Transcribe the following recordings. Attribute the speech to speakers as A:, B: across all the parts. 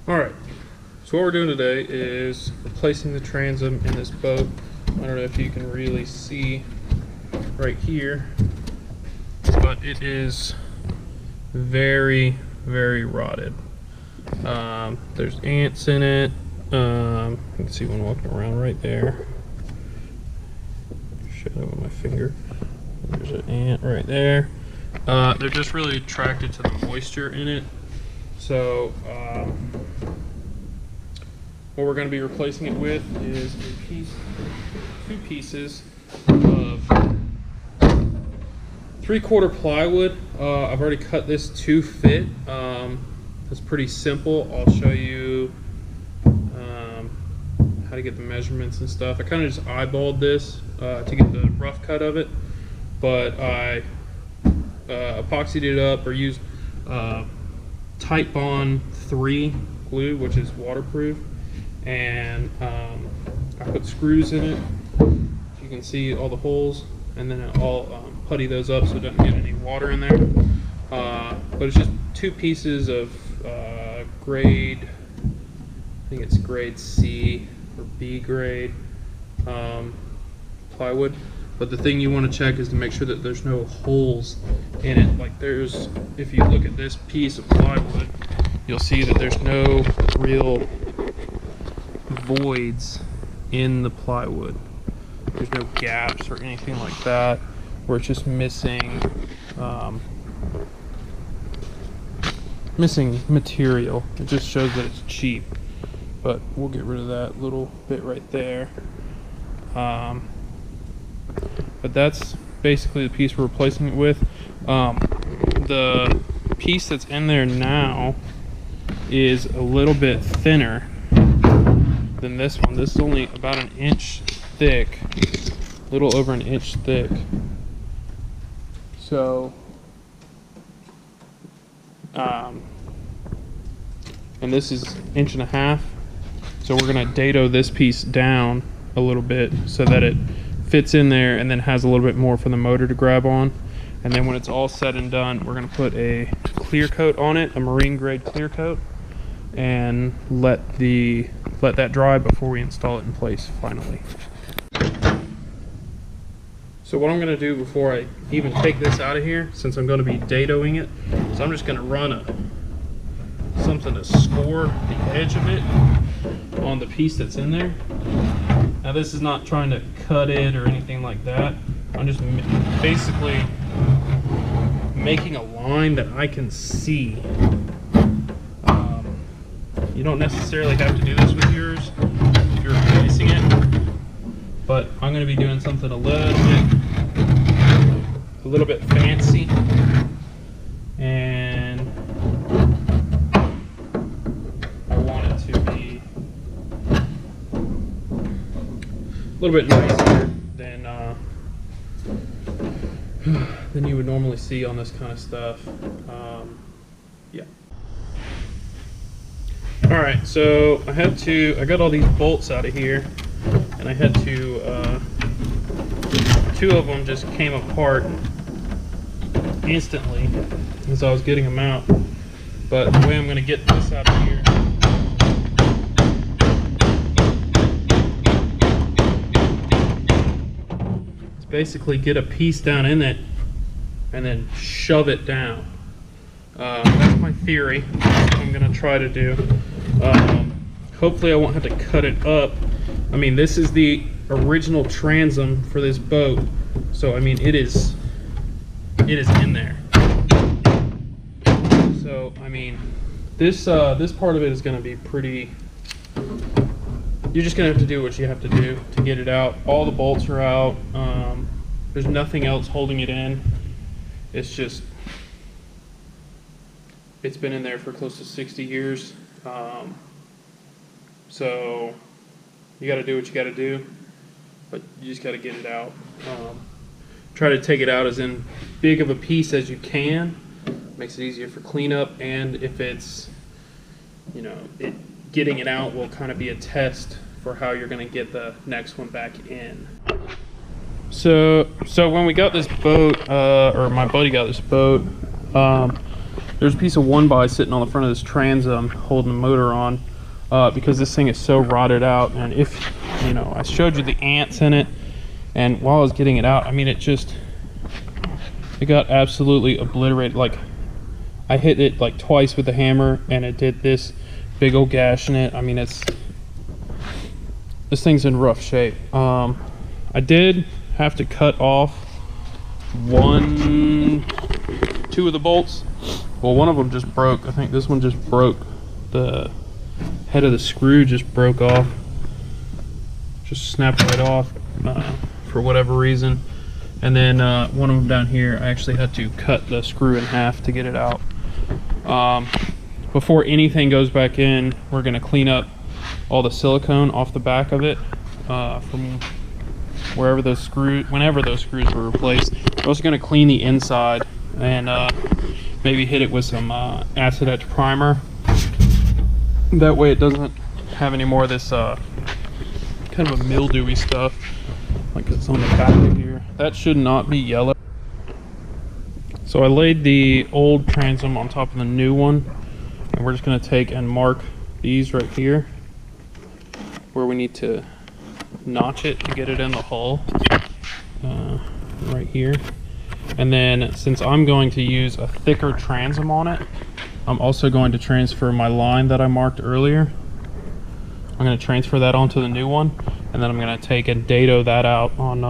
A: Alright, so what we're doing today is replacing the transom in this boat. I don't know if you can really see right here, but it is very, very rotted. There's ants in it. You can see one walking around right there. Shadow of my finger. There's an ant right there. They're just really attracted to the moisture in it. So what we're going to be replacing it with is two pieces of 3/4 plywood. I've already cut this to fit. It's pretty simple. I'll show you how to get the measurements and stuff. I kind of just eyeballed this to get the rough cut of it, but I epoxied it up or used Tight Bond 3 glue, which is waterproof, and I put screws in it. You can see all the holes, and then I'll putty those up so it doesn't get any water in there. But it's just two pieces of grade, I think it's grade C or B grade plywood. But the thing you want to check is to make sure that there's no holes in it. Like if you look at this piece of plywood, you'll see that there's no real voids in the plywood. There's no gaps or anything like that, where it's just missing material. It just shows that it's cheap. But we'll get rid of that little bit right there. But that's basically the piece we're replacing it with. The piece that's in there now is a little bit thinner than this one. This is only about an inch thick, a little over an inch thick. So, and this is 1.5 inches. So we're gonna dado this piece down a little bit so that it fits in there and then has a little bit more for the motor to grab on. And then when it's all said and done, we're going to put a clear coat on it, a marine grade clear coat, and let that dry before we install it in place finally. So what I'm going to do before I even take this out of here, since I'm going to be dadoing it, is I'm just going to run something to score the edge of it on the piece that's in there. Now this is not trying to cut it or anything like that. I'm just basically making a line that I can see. You don't necessarily have to do this with yours if you're replacing it, but I'm going to be doing something a little bit fancy, and I want it to be a little bit nicer than you would normally see on this kind of stuff. Yeah. All right, so I got all these bolts out of here, and I had to, two of them just came apart instantly as I was getting them out. But the way I'm going to get this out of here, is basically get a piece down in it and then shove it down. That's my theory. That's what I'm going to try to do. Hopefully I won't have to cut it up. I mean, this is the original transom for this boat, so I mean it is in there. So I mean this part of it is going to be pretty. You're just going to have to do what you have to do to get it out. All the bolts are out. There's nothing else holding it in. It's been in there for close to 60 years. So you got to do what you got to do, but you just got to get it out. Try to take it out as in big of a piece as you can. Makes it easier for cleanup, and if it's, getting it out will kind of be a test for how you're going to get the next one back in. So when we got this boat, or my buddy got this boat, there's a piece of 1x sitting on the front of this transom holding the motor on, because this thing is so rotted out. And if, you know, I showed you the ants in it, and while I was getting it out, I mean, it got absolutely obliterated. Like, I hit it like twice with the hammer and it did this big old gash in it. I mean, this thing's in rough shape. I did have to cut off two of the bolts. Well, one of them just broke. I think this one just broke. The head of the screw just broke off. Just snapped right off for whatever reason. And then one of them down here, I actually had to cut the screw in half to get it out. Before anything goes back in, we're going to clean up all the silicone off the back of it from whenever those screws were replaced. We're also going to clean the inside and maybe hit it with some acid etch primer. That way it doesn't have any more of this kind of a mildewy stuff like it's on the back of here. That should not be yellow. So I laid the old transom on top of the new one, and we're just going to take and mark these right here where we need to notch it to get it in the hull, right here. And then since I'm going to use a thicker transom on it, I'm also going to transfer my line that I marked earlier. I'm going to transfer that onto the new one, and then I'm going to take and dado that out on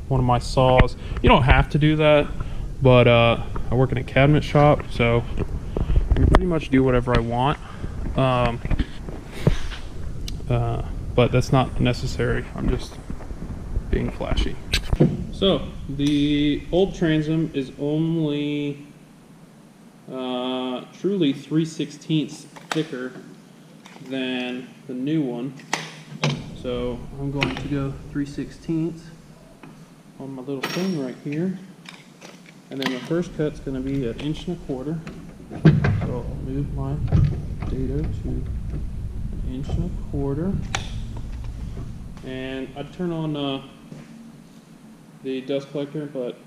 A: one of my saws. You don't have to do that, but I work in a cabinet shop, so I can pretty much do whatever I want. But that's not necessary. I'm just being flashy. So the old transom is only truly 3/16 thicker than the new one. So I'm going to go 3/16 on my little thing right here. And then the first cut's going to be 1 1/4 inches. So I'll move my dado to 1 1/4 inches. And I'd turn on the dust collector, but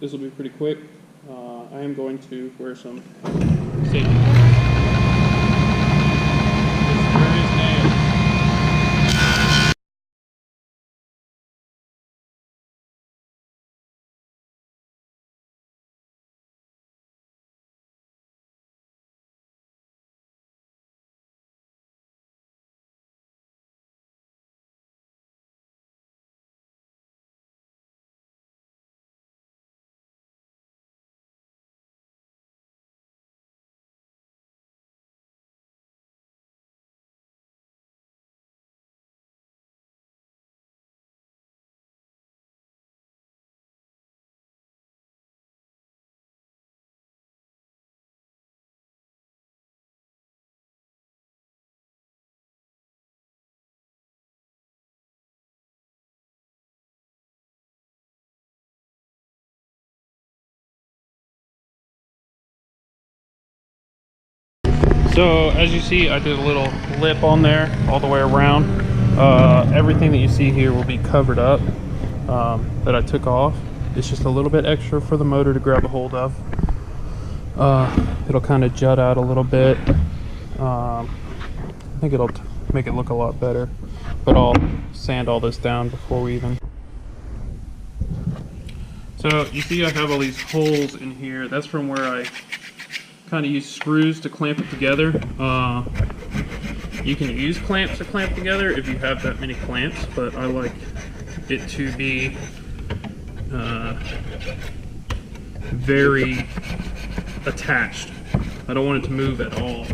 A: this will be pretty quick. I am going to wear some safety glasses. So as you see, I did a little lip on there all the way around. Everything that you see here will be covered up that I took off. It's just a little bit extra for the motor to grab a hold of. It'll kind of jut out a little bit. I think it'll make it look a lot better, but I'll sand all this down before we even. So you see I have all these holes in here. That's from where I kind of use screws to clamp it together. You can use clamps to clamp together if you have that many clamps, but I like it to be very attached. I don't want it to move at all,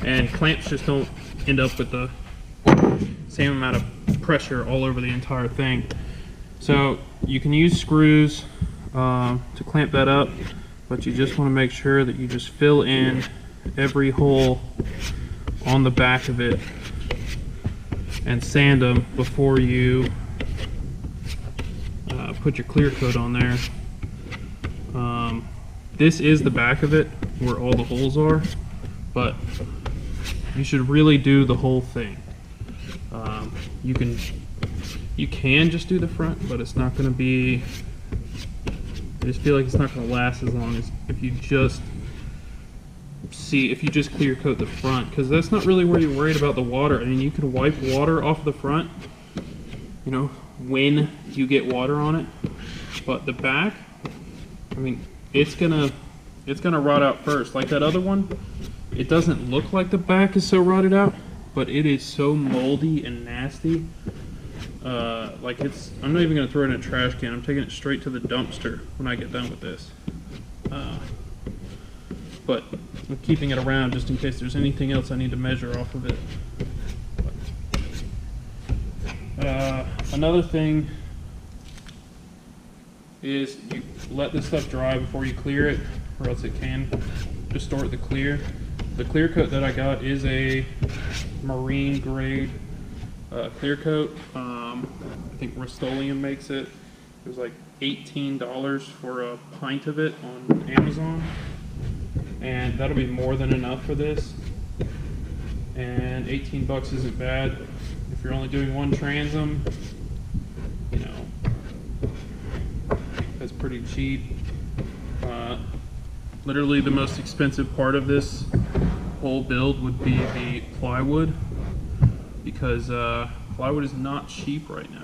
A: and clamps just don't end up with the same amount of pressure all over the entire thing. So you can use screws to clamp that up, but you just want to make sure that you just fill in every hole on the back of it and sand them before you put your clear coat on there. This is the back of it where all the holes are, but you should really do the whole thing. You can just do the front, but it's not going to be, I just feel like it's not going to last as long as if you just see if you just clear coat the front, because that's not really where you're worried about the water. I mean, you can wipe water off the front, you know, when you get water on it, but the back, I mean, it's gonna rot out first. Like that other one, it doesn't look like the back is so rotted out, but it is so moldy and nasty. Like I'm not even gonna throw it in a trash can. I'm taking it straight to the dumpster when I get done with this. But I'm keeping it around just in case there's anything else I need to measure off of it. Another thing is you let this stuff dry before you clear it, or else it can distort the clear. The clear coat that I got is a marine grade clear coat. I think Rust-Oleum makes it. It was like $18 for a pint of it on Amazon, and that'll be more than enough for this. And 18 bucks isn't bad if you're only doing one transom. You know, that's pretty cheap. Literally the most expensive part of this whole build would be the plywood, because plywood is not cheap right now.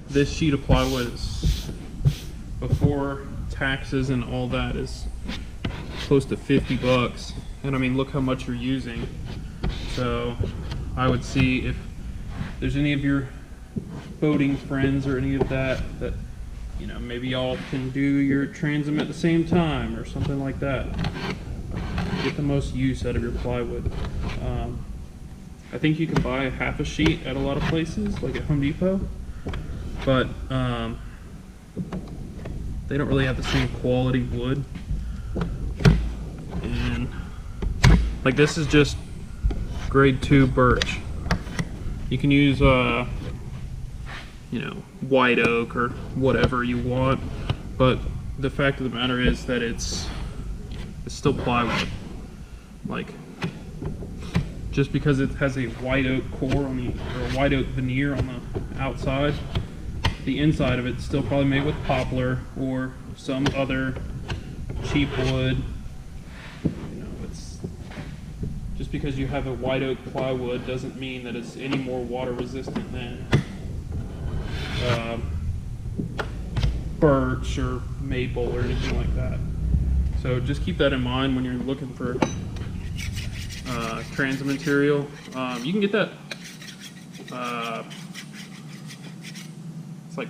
A: This sheet of plywood is, before taxes and all that, is close to 50 bucks. And I mean, look how much you're using. So I would see if there's any of your boating friends or any of that, you know, maybe y'all can do your transom at the same time or something like that. Get the most use out of your plywood. I think you can buy half a sheet at a lot of places, like at Home Depot, but they don't really have the same quality wood. And like this is just grade 2 birch. You can use you know, white oak or whatever you want, but the fact of the matter is that it's still plywood. Like, just because it has a white oak core on the, or a white oak veneer on the outside, the inside of it's still probably made with poplar or some other cheap wood. You know, it's just because you have a white oak plywood doesn't mean that it's any more water resistant than birch or maple or anything like that. So just keep that in mind when you're looking for transom material. You can get that, it's like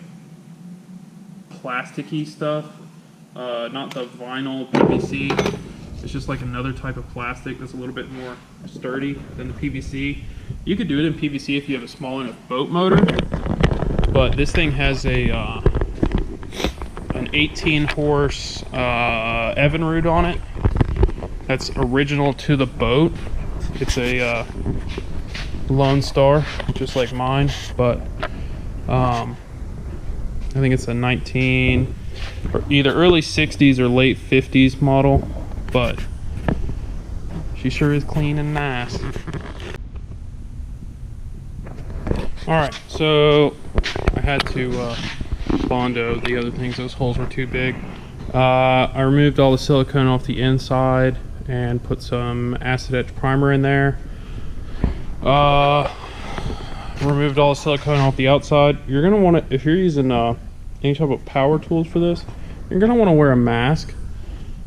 A: plasticky stuff, not the vinyl PVC. It's just like another type of plastic that's a little bit more sturdy than the PVC. You could do it in PVC if you have a small enough boat motor, but this thing has a an 18 horse Evinrude on it. That's original to the boat. It's a Lone Star, just like mine, but I think it's a 19 or either early 60s or late 50s model, but she sure is clean and nice. Alright, so I had to Bondo the other things. Those holes were too big. I removed all the silicone off the inside and put some acid etch primer in there. Removed all the silicone off the outside. You're gonna want to, if you're using any type of power tools for this, you're gonna want to wear a mask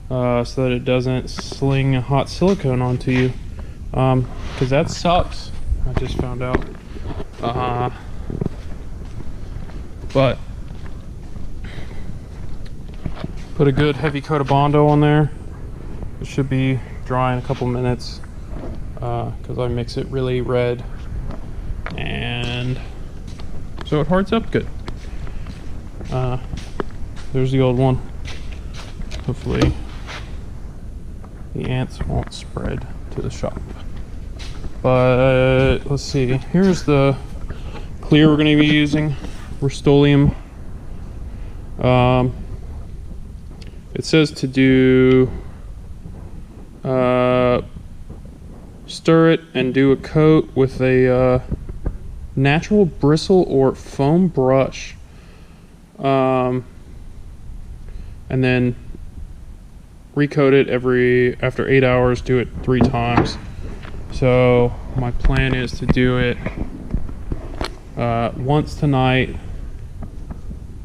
A: so that it doesn't sling hot silicone onto you, because that sucks. I just found out. But put a good heavy coat of Bondo on there. It should be dry in a couple minutes, because I mix it really red, and so it hards up good. There's the old one. Hopefully the ants won't spread to the shop. But let's see, here's the clear we're going to be using, Rust-Oleum. It says to do stir it and do a coat with a natural bristle or foam brush, and then recoat it after 8 hours, do it 3 times. So my plan is to do it once tonight,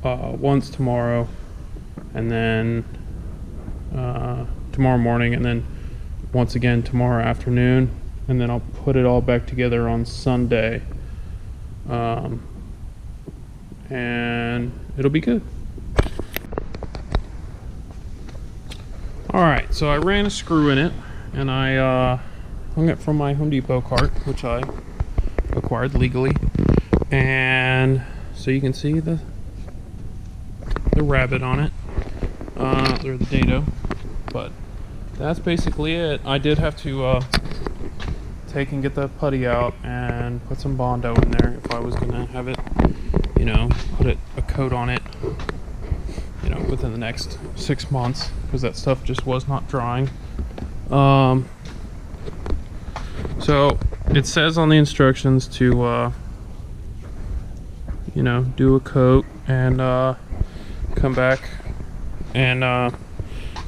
A: once tomorrow, and then tomorrow morning, and then once again tomorrow afternoon, and then I'll put it all back together on Sunday, and it'll be good. Alright, so I ran a screw in it, and I hung it from my Home Depot cart, which I acquired legally. And so you can see the rabbit on it, or the dado, but that's basically it. I did have to take and get the putty out and put some Bondo in there if I was gonna have it, you know, put a coat on it, you know, within the next 6 months, because that stuff just was not drying. So it says on the instructions to you know, do a coat and come back and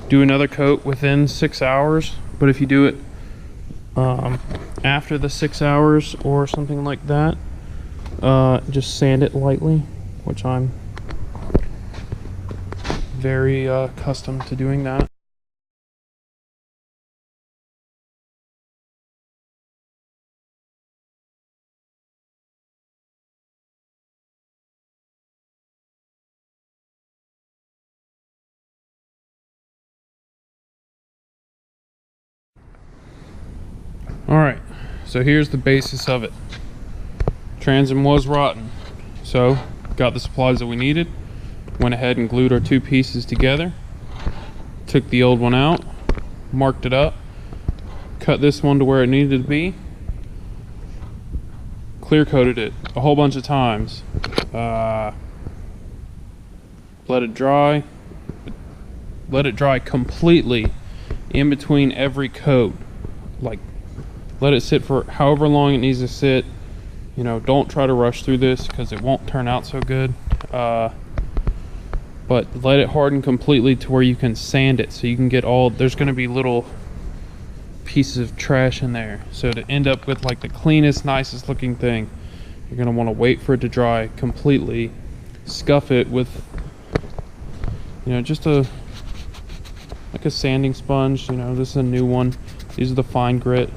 A: do another coat within 6 hours. But if you do it after the 6 hours or something like that, just sand it lightly, which I'm very accustomed to doing that. Alright, so here's the basis of it. Transom was rotten, so got the supplies that we needed, went ahead and glued our 2 pieces together, took the old one out, marked it up, cut this one to where it needed to be, clear coated it a whole bunch of times, let it dry completely in between every coat. Like, let it sit for however long it needs to sit. You know, don't try to rush through this because it won't turn out so good. But let it harden completely to where you can sand it, so you can get all, there's going to be little pieces of trash in there. So to end up with like the cleanest, nicest looking thing, you're going to want to wait for it to dry completely. Scuff it with, you know, just like a sanding sponge. You know, this is a new one. These are the fine grit.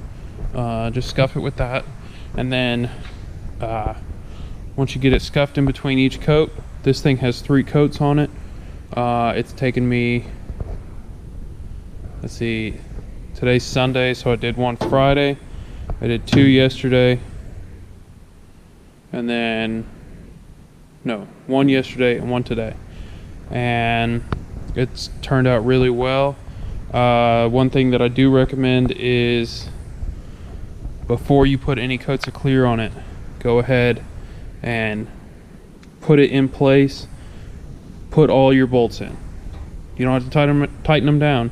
A: Just scuff it with that, and then once you get it scuffed in between each coat, this thing has 3 coats on it. It's taken me, let's see, today's Sunday, so I did 1 Friday, I did 2 yesterday, and then no, 1 yesterday and 1 today, and it's turned out really well. One thing that I do recommend is, before you put any coats of clear on it, go ahead and put it in place. Put all your bolts in. You don't have to tighten them down.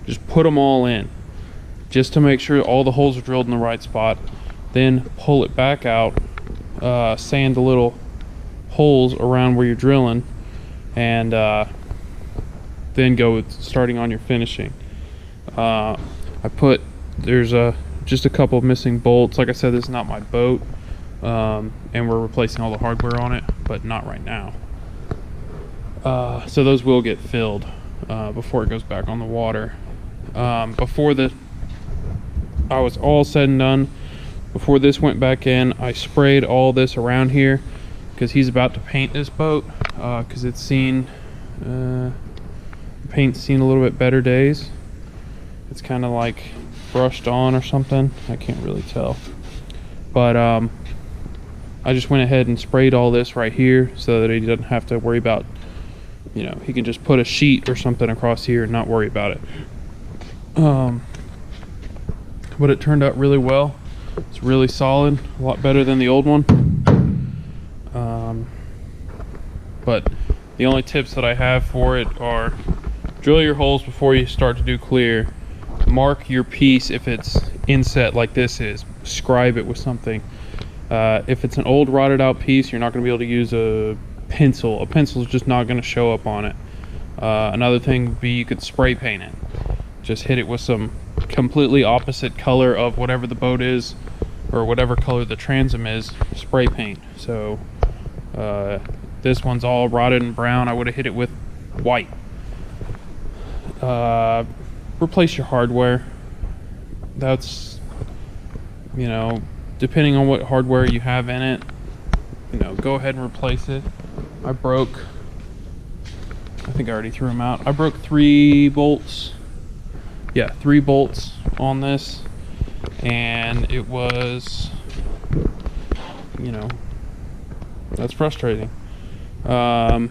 A: Just put them all in, just to make sure all the holes are drilled in the right spot. Then pull it back out, sand the little holes around where you're drilling, and then go with starting on your finishing. There's just a couple of missing bolts. Like I said, this is not my boat, and we're replacing all the hardware on it, but not right now. So those will get filled before it goes back on the water. Before I was all said and done, before this went back in, I sprayed all this around here, because he's about to paint this boat, because it's seen, paint's seen a little bit better days. It's kind of like brushed on or something, I can't really tell, but I just went ahead and sprayed all this right here so that he doesn't have to worry about, you know, he can just put a sheet or something across here and not worry about it. But it turned out really well. It's really solid, a lot better than the old one. But the only tips that I have for it are: drill your holes before you start to do clear. Mark your piece if it's inset like this is. Scribe it with something. If it's an old rotted out piece, you're not going to be able to use a pencil. A pencil is just not going to show up on it. Another thing would be you could spray paint it. just hit it with some completely opposite color of whatever the boat is, or whatever color the transom is, spray paint. So this one's all rotted and brown. I would have hit it with white. Replace your hardware. That's, you know, depending on what hardware you have in it, you know, go ahead and replace it. I think I already threw them out. I broke 3 bolts. Yeah, 3 bolts on this, and it was, you know, that's frustrating. Another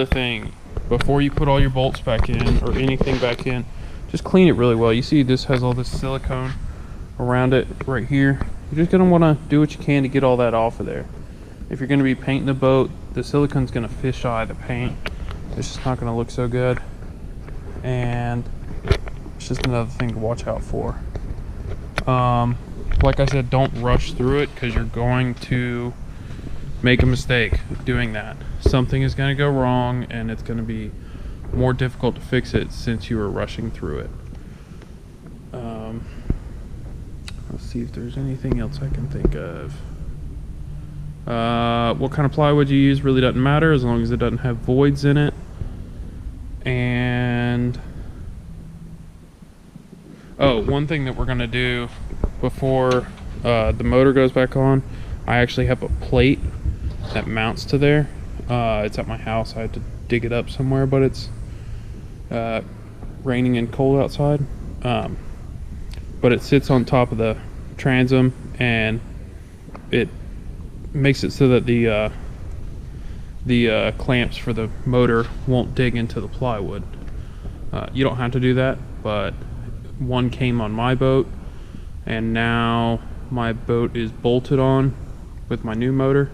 A: thing, before you put all your bolts back in or anything back in, just clean it really well. You see this has all this silicone around it right here. You're just gonna wanna do what you can to get all that off of there. If you're gonna be painting the boat, the silicone's gonna fisheye the paint. It's just not gonna look so good. And it's just another thing to watch out for. Like I said, don't rush through it, because you're going to make a mistake doing that. Something is going to go wrong, and it's going to be more difficult to fix it since you were rushing through it. Let's see if there's anything else I can think of. What kind of plywood you use really doesn't matter, as long as it doesn't have voids in it. And oh, one thing that we're going to do before the motor goes back on, I actually have a plate that mounts to there. It's at my house. I had to dig it up somewhere, but it's raining and cold outside. But it sits on top of the transom, and it makes it so that the clamps for the motor won't dig into the plywood. You don't have to do that, but one came on my boat, and now my boat is bolted on with my new motor.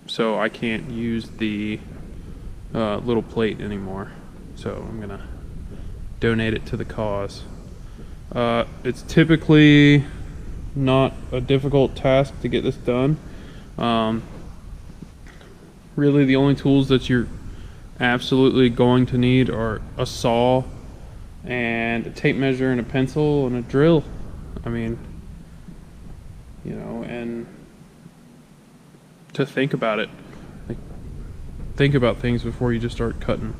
A: So I can't use the little plate anymore. So I'm gonna donate it to the cause. It's typically not a difficult task to get this done. Really the only tools that you're absolutely going to need are a saw and a tape measure and a pencil and a drill. I mean, you know, and to think about it, like, think about things before you just start cutting.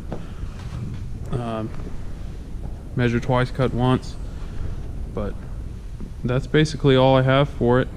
A: Measure twice, cut once. But that's basically all I have for it.